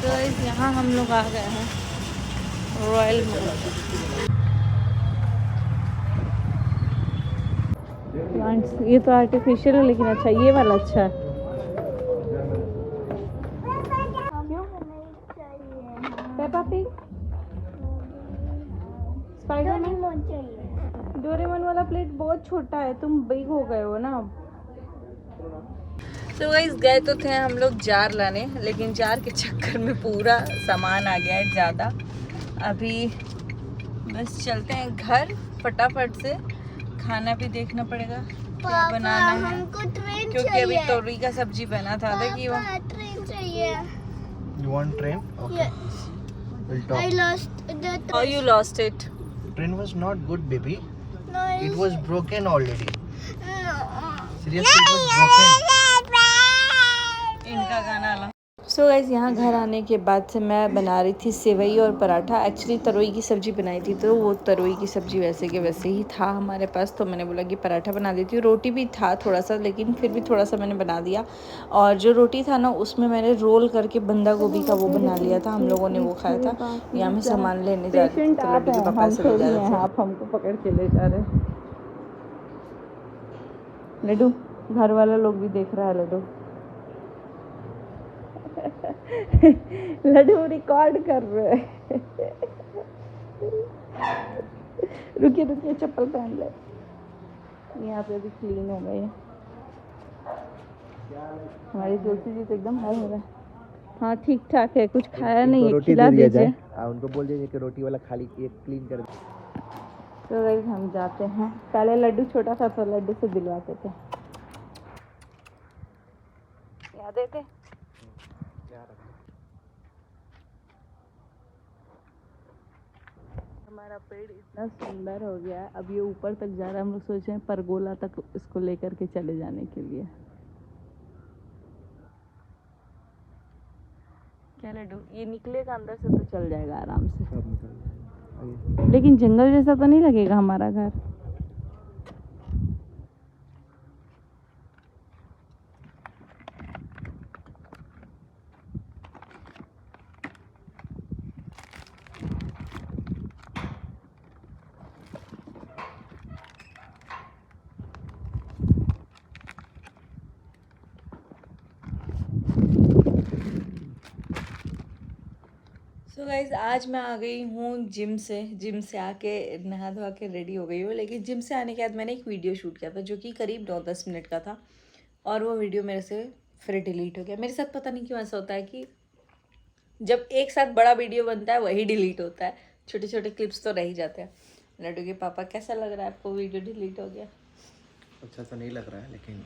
तो यहाँ हम लोग आ गए हैं रॉयल प्लांट्स। ये तो आर्टिफिशियल है लेकिन अच्छा, ये वाला अच्छा है। पेपा पिग, स्पाइडरमैन चाहिए। डोरेमोन वाला प्लेट बहुत छोटा है, तुम बिग हो गए हो ना अब। तो गाइस गए तो थे हम लोग जार लाने, लेकिन जार के चक्कर में पूरा सामान आ गया है ज़्यादा। अभी बस चलते हैं घर फटाफट से। खाना भी देखना पड़ेगा क्या बनाना है, क्योंकि अभी तोरी का सब्जी बना था। देखिए वो ट्रेन चाहिए। You want train? Okay. We'll talk. I lost the train. Oh, you lost it. Train was not good, baby. No, It was broken already. No. Seriously, it was broken. इनका गाना ला। सो गाइस यहाँ घर आने के बाद से मैं बना रही थी सेवई और पराठा। एक्चुअली तरोई की सब्ज़ी बनाई थी, तो वो तरोई की सब्ज़ी वैसे के वैसे ही था हमारे पास, तो मैंने बोला कि पराठा बना देती हूँ। रोटी भी था थोड़ा सा, लेकिन फिर भी थोड़ा सा मैंने बना दिया। और जो रोटी था ना, उसमें मैंने रोल करके बंदा गोभी का वो बना लिया था। हम लोगों ने वो खाया था। यहाँ मैं सामान लेने जा रही थी, तो लड्डू के पापा से ले जा रहे थे। आप हमको पकड़ के ले जा रहे हैं। लड्डू घर वाला लोग भी देख रहा है। लड्डू लड्डू रिकॉर्ड कर रहे हैं। रुकिए रुकिए, चप्पल पहन ले। यहाँ पे भी क्लीन हो गए। हमारी तुलसी जी तो एकदम हर हो रहा है। हाँ ठीक ठाक है, कुछ खाया नहीं है, खिला दीजिए। उनको बोल दीजिए कि रोटी वाला खाली एक क्लीन कर दे। तो गाइस हम जाते हैं। पहले लड्डू छोटा था तो लड्डू से दिलवाते थे, याद है थे? हमारा पेड़ इतना सुंदर हो गया है, अब ये ऊपर तक जा रहा है। हम लोग सोच रहे हैं परगोला तक इसको लेकर के चले जाने के लिए। क्या लड्डू, ये निकलेगा अंदर से तो चल जाएगा आराम से, लेकिन जंगल जैसा तो नहीं लगेगा हमारा घर। सो गाइज आज मैं आ गई हूँ जिम से आके नहा धोआ के रेडी हो गई हूँ। लेकिन जिम से आने के बाद मैंने एक वीडियो शूट किया था जो कि करीब 9-10 मिनट का था, और वो वीडियो मेरे से फिर डिलीट हो गया। मेरे साथ पता नहीं क्यों ऐसा होता है कि जब एक साथ बड़ा वीडियो बनता है वही डिलीट होता है, छोटे छोटे क्लिप्स तो रह ही जाते हैं। लड्डू के पापा, कैसा लग रहा है आपको वीडियो डिलीट हो गया? अच्छा तो नहीं लग रहा है, लेकिन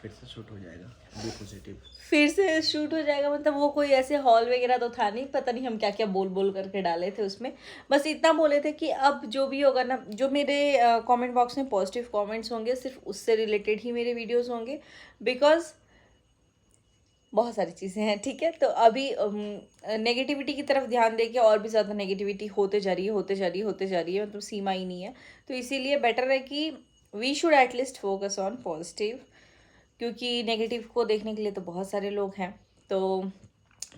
फिर से शूट हो जाएगा। Be positive. फिर से शूट हो जाएगा मतलब वो कोई ऐसे हॉल वगैरह तो था नहीं, पता नहीं हम क्या क्या बोल बोल करके डाले थे उसमें। बस इतना बोले थे कि अब जो भी होगा ना, जो मेरे कमेंट बॉक्स में पॉजिटिव कमेंट्स होंगे सिर्फ उससे रिलेटेड ही मेरे वीडियोस होंगे, बिकॉज बहुत सारी चीज़ें हैं, ठीक है। तो अभी नेगेटिविटी की तरफ ध्यान देके और भी ज़्यादा नेगेटिविटी होते जा रही है, मतलब सीमा ही नहीं है। तो इसीलिए बेटर है कि we should at least focus on positive, क्योंकि नेगेटिव को देखने के लिए तो बहुत सारे लोग हैं। तो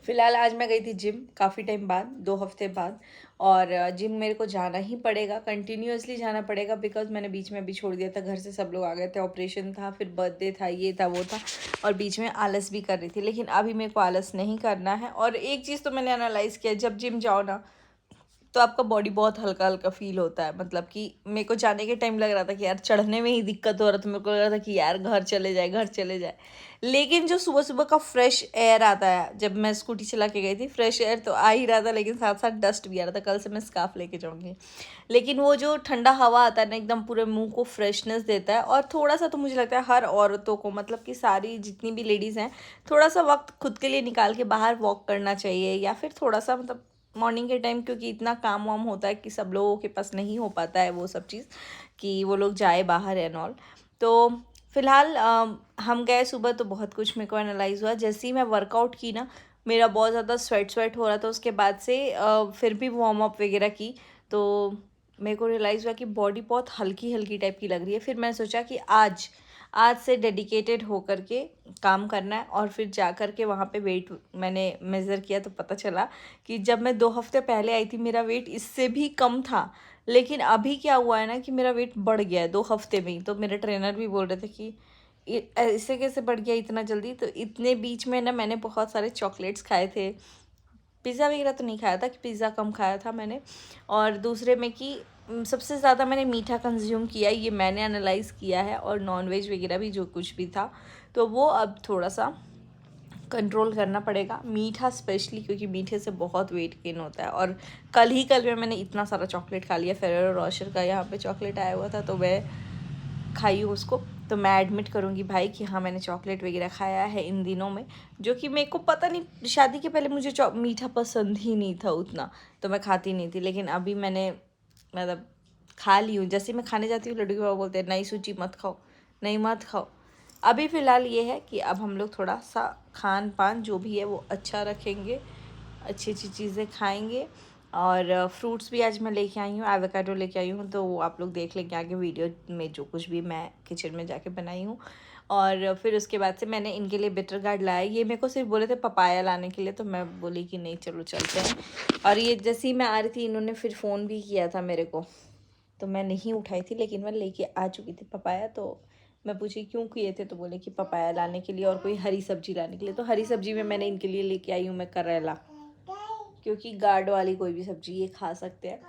फ़िलहाल आज मैं गई थी जिम काफ़ी टाइम बाद, 2 हफ्ते बाद। और जिम मेरे को जाना ही पड़ेगा, कंटिन्यूअसली जाना पड़ेगा, बिकॉज मैंने बीच में अभी छोड़ दिया था। घर से सब लोग आ गए थे, ऑपरेशन था, फिर बर्थडे था, ये था वो था, और बीच में आलस भी कर रही थी। लेकिन अभी मेरे को आलस नहीं करना है। और एक चीज़ तो मैंने एनालाइज़ किया, जब जिम जाओ ना तो आपका बॉडी बहुत हल्का हल्का फील होता है। मतलब कि मेरे को जाने के टाइम लग रहा था कि यार चढ़ने में ही दिक्कत हो रहा था, मेरे को लग रहा था कि यार घर चले जाए। लेकिन जो सुबह सुबह का फ्रेश एयर आता है, जब मैं स्कूटी चला के गई थी, फ्रेश एयर तो आ ही रहा था, लेकिन साथ साथ डस्ट भी आ रहा था। कल से मैं स्कार्फ लेके जाऊँगी। लेकिन वो जो ठंडा हवा आता है ना, एकदम पूरे मुंह को फ्रेशनेस देता है। और थोड़ा सा तो मुझे लगता है हर औरतों को, मतलब कि सारी जितनी भी लेडीज़ हैं, थोड़ा सा वक्त खुद के लिए निकाल के बाहर वॉक करना चाहिए, या फिर थोड़ा सा मतलब मॉर्निंग के टाइम, क्योंकि इतना काम वाम होता है कि सब लोगों के पास नहीं हो पाता है वो सब चीज़ कि वो लोग जाए बाहर एंड ऑल। तो फ़िलहाल हम गए सुबह, तो बहुत कुछ मेरे को एनालाइज़ हुआ। जैसे ही मैं वर्कआउट की ना, मेरा बहुत ज़्यादा स्वेट हो रहा था। उसके बाद से फिर भी वार्म अप वगैरह की, तो मेरे को रियलाइज़ हुआ कि बॉडी बहुत हल्की हल्की टाइप की लग रही है। फिर मैंने सोचा कि आज से डेडिकेटेड होकर के काम करना है। और फिर जा कर के वहाँ पे वेट मैंने मेज़र किया तो पता चला कि जब मैं 2 हफ्ते पहले आई थी मेरा वेट इससे भी कम था, लेकिन अभी क्या हुआ है ना कि मेरा वेट बढ़ गया है 2 हफ्ते में ही। तो मेरे ट्रेनर भी बोल रहे थे कि ऐसे कैसे बढ़ गया इतना जल्दी। तो इतने बीच में ना मैंने बहुत सारे चॉकलेट्स खाए थे, पिज़्ज़ा वगैरह तो नहीं खाया था, कि पिज़्ज़ा कम खाया था मैंने। और दूसरे में कि सबसे ज़्यादा मैंने मीठा कंज्यूम किया, ये मैंने एनालाइज़ किया है। और नॉनवेज वगैरह भी जो कुछ भी था तो वो अब थोड़ा सा कंट्रोल करना पड़ेगा, मीठा स्पेशली, क्योंकि मीठे से बहुत वेट गेन होता है। और कल में मैंने इतना सारा चॉकलेट खा लिया, फेरेरो रोशर का यहाँ पे चॉकलेट आया हुआ था तो मैं खाई हूँ उसको। तो मैं एडमिट करूँगी भाई कि हाँ मैंने चॉकलेट वगैरह खाया है इन दिनों में, जो कि मेरे को पता नहीं, शादी के पहले मुझे मीठा पसंद ही नहीं था उतना, तो मैं खाती नहीं थी। लेकिन अभी मैंने मतलब खा ली हूँ। जैसे मैं खाने जाती हूँ लड्डू के बाबा बोलते हैं नहीं सूची मत खाओ, नहीं मत खाओ। अभी फ़िलहाल ये है कि अब हम लोग थोड़ा सा खान पान जो भी है वो अच्छा रखेंगे, अच्छी अच्छी चीज़ें खाएंगे। और फ्रूट्स भी आज मैं लेके आई हूँ, एवोकाडो लेके आई हूँ, तो वो आप लोग देख लेंगे आगे वीडियो में जो कुछ भी मैं किचन में जाके बनाई हूँ। और फिर उसके बाद से मैंने इनके लिए बिटर गार्ड लाया। ये मेरे को सिर्फ बोले थे पपाया लाने के लिए, तो मैं बोली कि नहीं चलो चलते हैं। और ये जैसे ही मैं आ रही थी इन्होंने फिर फ़ोन भी किया था मेरे को, तो मैं नहीं उठाई थी, लेकिन मैं लेके आ चुकी थी पपाया। तो मैं पूछी क्यों किए थे, तो बोले कि पपाया लाने के लिए और कोई हरी सब्जी लाने के लिए। तो हरी सब्जी में मैंने इनके लिए लेके आई हूँ मैं करेला, क्योंकि गार्ड वाली कोई भी सब्जी ये खा सकते हैं।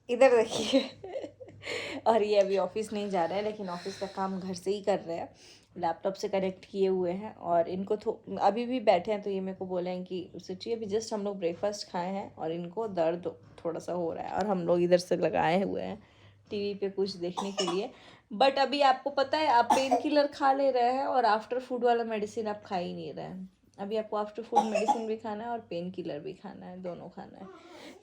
इधर देखिए और ये अभी ऑफिस नहीं जा रहे हैं, लेकिन ऑफिस का काम घर से ही कर रहे हैं, लैपटॉप से कनेक्ट किए हुए हैं। और इनको अभी भी बैठे हैं, तो ये मेरे को बोले हैं कि सोचिए अभी जस्ट हम लोग ब्रेकफास्ट खाए हैं और इनको दर्द थोड़ा सा हो रहा है, और हम लोग इधर से लगाए हुए हैं टीवी पे कुछ देखने के लिए। बट अभी आपको पता है आप पेन किलर खा ले रहे हैं और आफ्टर फूड वाला मेडिसिन आप खा ही नहीं रहे हैं। अभी आपको आफ्टर फूड मेडिसिन भी खाना है और पेन किलर भी खाना है, दोनों खाना है।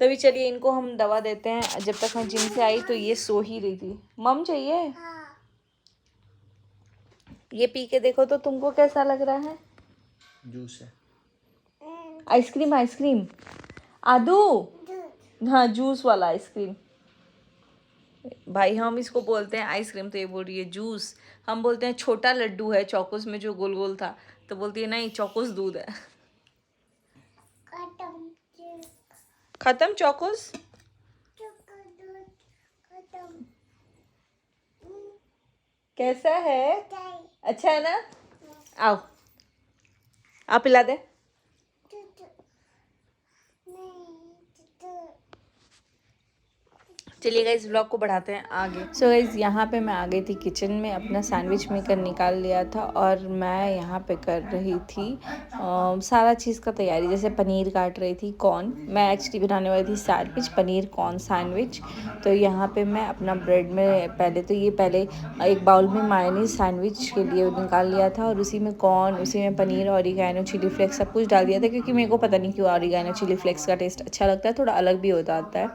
तभी चलिए इनको हम दवा देते हैं। जब तक मैं जिम से आई तो ये सो ही रही थी। मम चाहिए? ये पी के देखो तो तुमको कैसा लग रहा है? जूस है। आइसक्रीम आइसक्रीम आदू, हाँ जूस वाला आइसक्रीम। भाई हम इसको बोलते हैं आइसक्रीम, तो ये बोल रही है जूस। हम बोलते हैं छोटा लड्डू है चौकोस में जो गोल गोल था, तो बोलती है नहीं चौकोस दूध है। खत्म चौकोस? कैसा है? अच्छा है ना? आओ आप पिला दे। चलिए गाइस ब्लॉग को बढ़ाते हैं आगे। सो गाइस यहाँ पे मैं आ गई थी किचन में, अपना सैंडविच मेकर निकाल लिया था और मैं यहाँ पे कर रही थी सारा चीज़ का तैयारी। जैसे पनीर काट रही थी, कॉर्न, मैं एक्चुअली बनाने वाली थी सैंडविच, पनीर कॉर्न सैंडविच। तो यहाँ पे मैं अपना ब्रेड में पहले एक बाउल में मायोनीज सैंडविच के लिए निकाल लिया था, और उसी में कॉर्न, उसी में पनीर, ऑरिगैनो, चिली फ्लेक्स सब कुछ डाल दिया था, क्योंकि मेरे को पता नहीं क्यों ऑरिगैनो चिली फ्लेक्स का टेस्ट अच्छा लगता है, थोड़ा अलग भी होता आता है।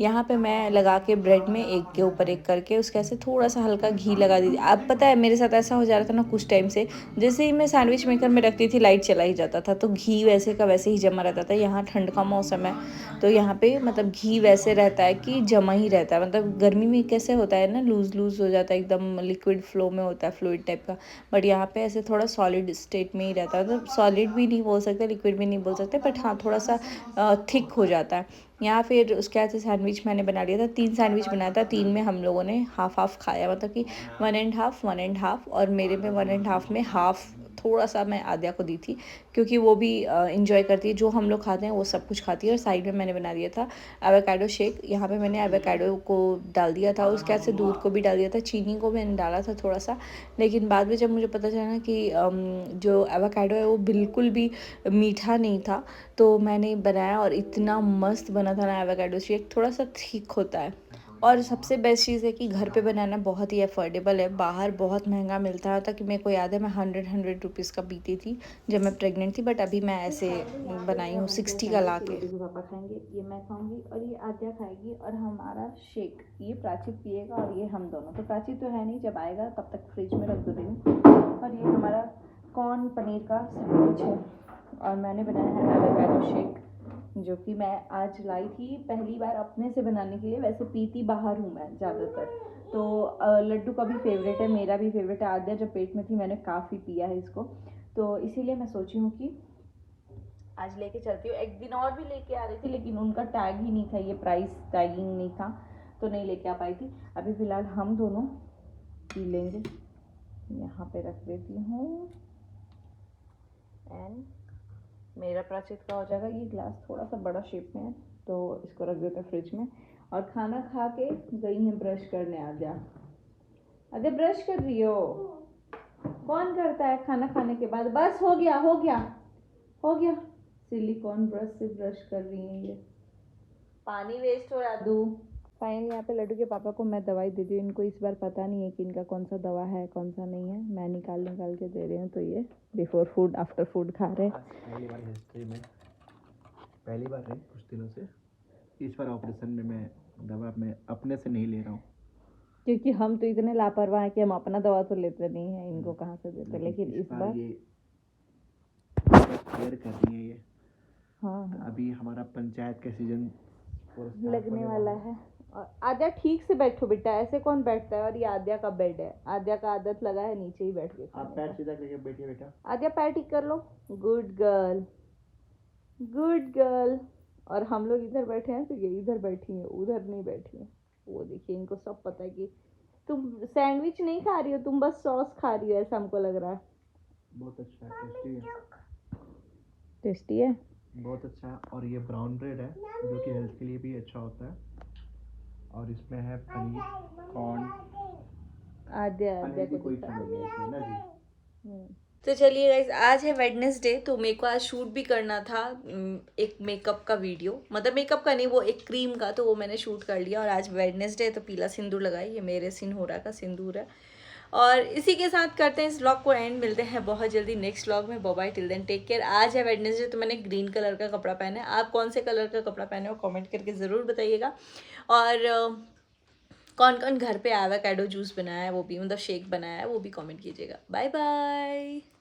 यहाँ पे मैं लगा के ब्रेड में एक के ऊपर एक करके उसके ऐसे थोड़ा सा हल्का घी लगा दी। अब पता है मेरे साथ ऐसा हो जा रहा था ना कुछ टाइम से, जैसे ही मैं सैंडविच मेकर में रखती थी लाइट चला ही जाता था, तो घी वैसे का वैसे ही जमा रहता था। यहाँ ठंड का मौसम है तो यहाँ पे मतलब घी वैसे रहता है कि जमा ही रहता है। मतलब गर्मी में कैसे होता है ना, लूज लूज हो जाता है, एकदम लिक्विड फ्लो में होता है, फ्लूइड टाइप का। बट यहाँ पे ऐसे थोड़ा सॉलिड स्टेट में ही रहता है, मतलब सॉलिड भी नहीं बोल सकते, लिक्विड भी नहीं बोल सकते, बट हाँ थोड़ा सा थिक हो जाता है। यहाँ फिर उसके बाद से सैंडविच मैंने बना लिया था, 3 सैंडविच बनाया था, 3 में हम लोगों ने हाफ हाफ खाया, मतलब कि 1.5 और मेरे में 1.5 में हाफ थोड़ा सा मैं आद्या को दी थी, क्योंकि वो भी इंजॉय करती है, जो हम लोग खाते हैं वो सब कुछ खाती है। और साइड में मैंने बना दिया था एवोकाडो शेक। यहाँ पे मैंने एवोकाडो को डाल दिया था, उसके बाद से दूध को भी डाल दिया था, चीनी को मैंने डाला था थोड़ा सा। लेकिन बाद में जब मुझे पता चला ना कि जो एवोकाडो है वो बिल्कुल भी मीठा नहीं था, तो मैंने बनाया और इतना मस्त बना था ना एवोकाडो शेक। थोड़ा सा थिक होता है, और सबसे बेस्ट चीज़ है कि घर पे बनाना बहुत ही अफोर्डेबल है, बाहर बहुत महंगा मिलता है। कि मेरे को याद है मैं 100 रुपीज़ का पीती थी जब मैं प्रेग्नेंट थी, बट अभी मैं ऐसे बनाई हूँ 60 का ला के। पापा खाएंगे, ये मैं खाऊंगी और ये आद्या खाएगी, और हमारा शेक ये प्राची पिएगा और ये हम दोनों। तो प्राची तो है नहीं, जब आएगा तब तक फ्रिज में रख दूँगी। और ये हमारा कॉर्न पनीर का सैंडविच है, और मैंने बनाया है एवोकाडो शेक। जो कि मैं आज लाई थी पहली बार अपने से बनाने के लिए। वैसे पीती बाहर हूँ मैं ज़्यादातर, तो लड्डू का भी फेवरेट है, मेरा भी फेवरेट है। आद्या जब पेट में थी मैंने काफ़ी पिया है इसको, तो इसीलिए मैं सोची हूँ कि आज लेके चलती हूँ। एक दिन और भी लेके आ रही थी लेकिन उनका टैग ही नहीं था, ये प्राइस टैगिंग नहीं था, तो नहीं लेके आ पाई थी। अभी फ़िलहाल हम दोनों पी लेंगे। यहाँ पे रख देती हूँ एंड मेरा प्राचित का हो जाएगा। ये ग्लास थोड़ा सा बड़ा शेप में है तो इसको रख देते हैं फ्रिज में। और खाना खा के गई हैं ब्रश करने। आद्या आद्या ब्रश कर रही हो? कौन करता है खाना खाने के बाद? बस हो गया हो गया हो गया। सिलिकॉन ब्रश से ब्रश कर रही हैं ये, पानी वेस्ट हो रहा। दू फाइनली यहाँ पे लड्डू के पापा को मैं दवाई दे दी हूँ। इनको इस बार पता नहीं है कि इनका कौन सा दवा है कौन सा नहीं है। मैं निकाल के दे रही हूँ, तो ये बिफोर फूड आफ्टर फूड खा रहे हैं। पहली बार हिस्ट्री में, पहली बार है कुछ दिनों से, इस बार ऑपरेशन में मैं दवा मैं अपने से नहीं ले रहा हूँ, क्योंकि हम तो इतने लापरवाह हैं कि हम अपना दवा तो लेते नहीं हैं, इनको कहाँ से देते। लेकिन इस बार ये केयर कर रही है ये। हाँ अभी हमारा पंचायत का सीजन लगने वाला है। और आद्या ठीक से बैठो बेटा, ऐसे कौन बैठता है? और ये आद्या का बेड है, आद्या का आदत लगा है नीचे ही बैठ के आप खाने पैर का। सीधा करके बैठिए बेटा। आद्या पैर ठीक कर लो, गुड गर्ल गुड गर्ल। और हम लोग इधर बैठे हैं तो ये इधर बैठी है, उधर नहीं बैठी है। वो देखिए, इनको सब पता है कि तुम सैंडविच नहीं खा रही हो, तुम बस सॉस खा रही हो, ऐसा हमको लग रहा है। बहुत अच्छा है, टेस्टी है, टेस्टी है, बहुत अच्छा है। और ये ब्राउन ब्रेड है जो कि हेल्थ के लिए भी अच्छा होता है। और इसमें है पनीर, कॉर्न, आद्या पनीर की को कोई दिखा। कमी नहीं है इसमें ना जी। तो चलिए गाइस, आज है वेडनेसडे, तो मेरे को आज शूट भी करना था एक मेकअप का वीडियो। मतलब मेकअप का नहीं, वो एक क्रीम का, तो वो मैंने शूट कर लिया। और आज वेडनेसडे तो पीला सिंदूर लगाई, ये मेरे सिंदूरा का सिंदूर है। और इसी के साथ करते हैं इस व्लॉग को एंड। मिलते हैं बहुत जल्दी नेक्स्ट व्लॉग में। Bye bye, till then take care. आज है वेडनेसडे तो मैंने ग्रीन कलर का कपड़ा पहना है। आप कौन से कलर का कपड़ा पहने हो कमेंट करके ज़रूर बताइएगा। और कौन कौन घर पे एवोकाडो जूस बनाया है वो भी, मतलब शेक बनाया है वो भी कमेंट कीजिएगा। Bye bye.